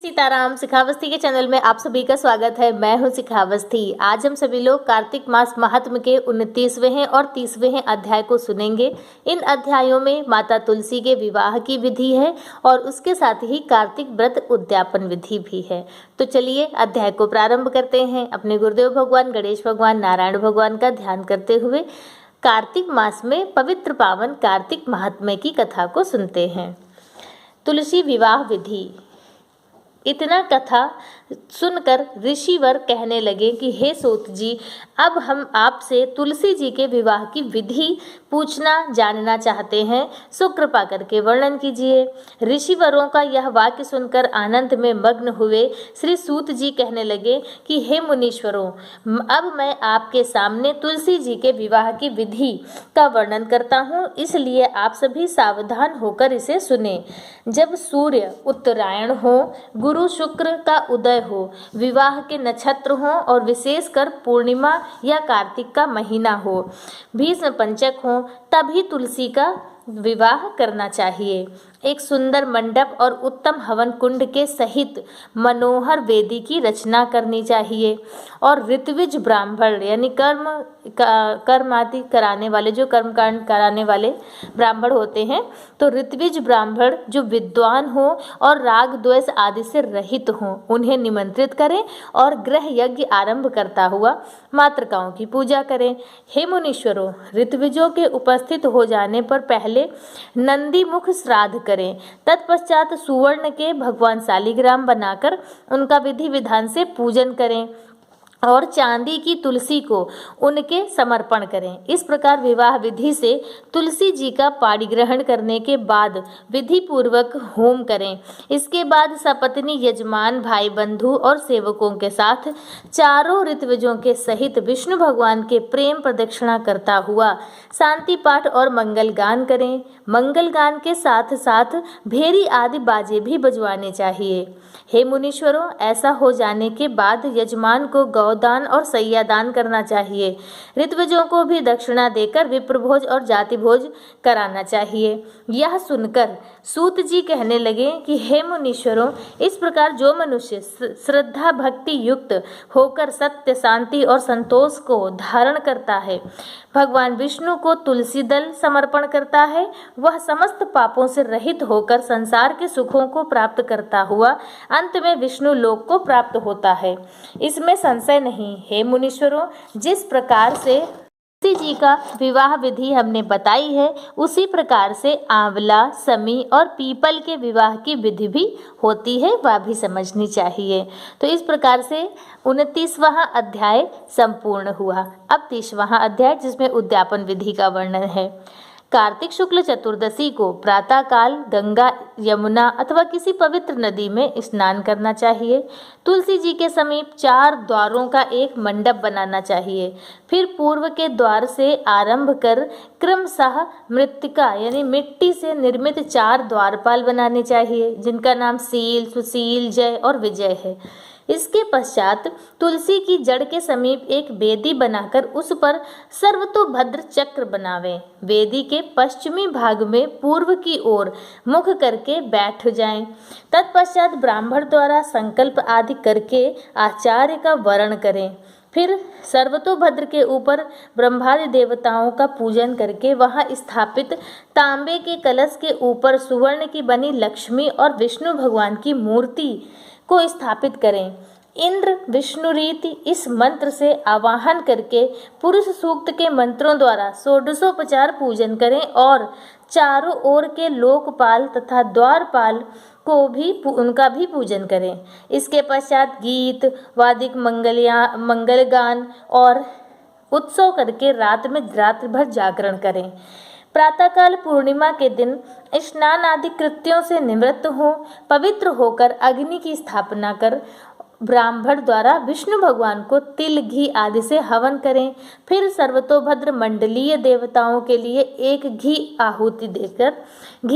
सीताराम। शिखावस्थी के चैनल में आप सभी का स्वागत है। मैं हूं शिखावस्थी। आज हम सभी लोग कार्तिक मास महात्म के 29वें और 30वें अध्याय को सुनेंगे। इन अध्यायों में माता तुलसी के विवाह की विधि है और उसके साथ ही कार्तिक व्रत उद्यापन विधि भी है। तो चलिए अध्याय को प्रारंभ करते हैं। अपने गुरुदेव भगवान गणेश भगवान नारायण भगवान का ध्यान करते हुए कार्तिक मास में पवित्र पावन कार्तिक महात्म्य की कथा को सुनते हैं। तुलसी विवाह विधि। इतना कथा सुनकर ऋषिवर कहने लगे कि हे सूत जी, अब हम आपसे तुलसी जी के विवाह की विधि पूछना जानना चाहते हैं, सो कृपा करके वर्णन कीजिए। ऋषिवरों का यह वाक्य सुनकर आनंद में मग्न हुए श्री सूत जी कहने लगे कि हे मुनीश्वरों, अब मैं आपके सामने तुलसी जी के विवाह की विधि का वर्णन करता हूँ, इसलिए आप सभी सावधान होकर इसे सुने। जब सूर्य उत्तरायण हो, गुरु शुक्र का उदय हो, विवाह के नक्षत्र हों और विशेषकर पूर्णिमा या कार्तिक का महीना हो, भीष्म पंचक हो, तभी तुलसी का विवाह करना चाहिए। एक सुंदर मंडप और उत्तम हवन कुंड के सहित मनोहर वेदी की रचना करनी चाहिए और ऋत्विज ब्राह्मण यानी कर्म आदि कराने वाले, जो कर्मकांड कराने वाले ब्राह्मण होते हैं, तो ऋत्विज ब्राह्मण जो विद्वान हो और राग द्वेष आदि से रहित हो, उन्हें निमंत्रित करें और गृह यज्ञ आरंभ करता हुआ मातृकाओं की पूजा करें। हे मुनीश्वरों, ऋत्विजों के उपस्थित हो जाने पर पहले नंदी मुख श्राद्ध करें। तत्पश्चात सुवर्ण के भगवान शालिग्राम बनाकर उनका विधि विधान से पूजन करें और चांदी की तुलसी को उनके समर्पण करें। इस प्रकार विवाह विधि से तुलसी जी का पाणिग्रहण करने के बाद विधि पूर्वक होम करें। इसके बाद सपत्नी यजमान भाई बंधु और सेवकों के साथ चारों ऋत्विजों के सहित विष्णु भगवान के प्रेम प्रदक्षिणा करता हुआ शांति पाठ और मंगल गान करें। मंगल गान के साथ साथ भेरी आदि बाजे भी बजवाने चाहिए। हे मुनीश्वरों, ऐसा हो जाने के बाद यजमान को गौदान और सैयादान करना चाहिए। ऋत्विजों को भी दक्षिणा देकर विप्रभोज और जाति भोज कराना चाहिए। यह सुनकर सूत जी कहने लगे कि हे मुनीश्वरों, इस प्रकार जो मनुष्य श्रद्धा भक्ति युक्त होकर सत्य, शांति और संतोष को धारण करता है, भगवान विष्णु को तुलसी दल समर्पण करता है, वह समस्त पापों से रहित होकर संसार के सुखों को प्राप्त करता हुआ अंत में विष्णु लोक को प्राप्त होता है। इसमें संशय नहीं। हे मुनीश्वरों, जिस प्रकार से तुलसी जी का विवाह विधि हमने बताई है, उसी प्रकार से आंवला, समी और पीपल के विवाह की विधि भी होती है, वह भी समझनी चाहिए। तो इस प्रकार से 29वां अध्याय संपूर्ण हुआ। अब 30वां अध्याय, जिसमें उद्यापन विधि का वर्णन है। कार्तिक शुक्ल चतुर्दशी को प्रातः काल गंगा, यमुना अथवा किसी पवित्र नदी में स्नान करना चाहिए। तुलसी जी के समीप 4 द्वारों का एक मंडप बनाना चाहिए। फिर पूर्व के द्वार से आरंभ कर क्रमशः मृत्तिका यानी मिट्टी से निर्मित 4 द्वारपाल बनाने चाहिए, जिनका नाम सील, सुशील, जय और विजय है। इसके पश्चात तुलसी की जड़ के समीप एक वेदी बनाकर उस पर सर्वतोभद्र चक्र बनावें। वेदी के पश्चिमी भाग में पूर्व की ओर मुख करके बैठ जाएं। तत्पश्चात ब्राह्मण द्वारा संकल्प आदि करके आचार्य का वरण करें। फिर सर्वतोभद्र के ऊपर ब्रह्मादि देवताओं का पूजन करके वहां स्थापित तांबे के कलश के ऊपर सुवर्ण की बनी लक्ष्मी और विष्णु भगवान की मूर्ति को स्थापित करें। इंद्र विष्णु रीति इस मंत्र से आवाहन करके पुरुष सूक्त के मंत्रों द्वारा षोडशोपचार पूजन करें और चारों ओर के लोकपाल तथा द्वारपाल को भी उनका भी पूजन करें। इसके पश्चात गीत वादिक मंगल गान और उत्सव करके रात भर जागरण करें। प्रातःकाल पूर्णिमा के दिन स्नान आदि कृत्यों से निवृत्त हो, पवित्र होकर अग्नि की स्थापना कर ब्राह्मण द्वारा विष्णु भगवान को तिल घी आदि से हवन करें। फिर सर्वतोभद्र मंडलीय देवताओं के लिए एक घी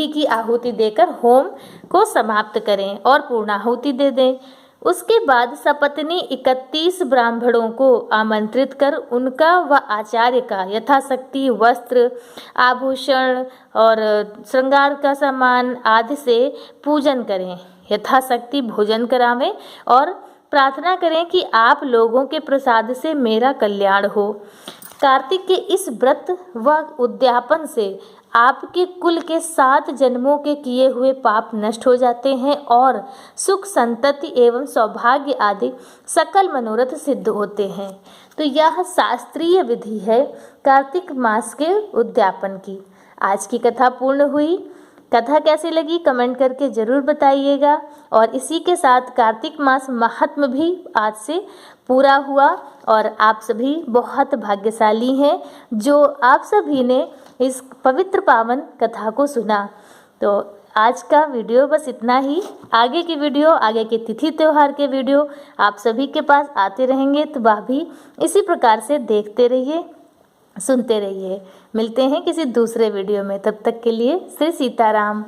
की आहुति देकर होम को समाप्त करें और पूर्णाहुति दे दें। उसके बाद सपत्नी 31 ब्राह्मणों को आमंत्रित कर उनका व आचार्य का यथाशक्ति वस्त्र, आभूषण और श्रृंगार का सामान आदि से पूजन करें। यथाशक्ति भोजन करावें और प्रार्थना करें कि आप लोगों के प्रसाद से मेरा कल्याण हो। कार्तिक के इस व्रत व उद्यापन से आपके कुल के 7 जन्मों के किए हुए पाप नष्ट हो जाते हैं और सुख संतति एवं सौभाग्य आदि सकल मनोरथ सिद्ध होते हैं। तो यह शास्त्रीय विधि है कार्तिक मास के उद्यापन की। आज की कथा पूर्ण हुई। कथा कैसी लगी कमेंट करके ज़रूर बताइएगा। और इसी के साथ कार्तिक मास महात्म भी आज से पूरा हुआ और आप सभी बहुत भाग्यशाली हैं जो आप सभी ने इस पवित्र पावन कथा को सुना। तो आज का वीडियो बस इतना ही। आगे की वीडियो, आगे के तिथि त्योहार के वीडियो आप सभी के पास आते रहेंगे, तो वह भी इसी प्रकार से देखते रहिए, सुनते रहिए। मिलते हैं किसी दूसरे वीडियो में, तब तक के लिए श्री सीताराम।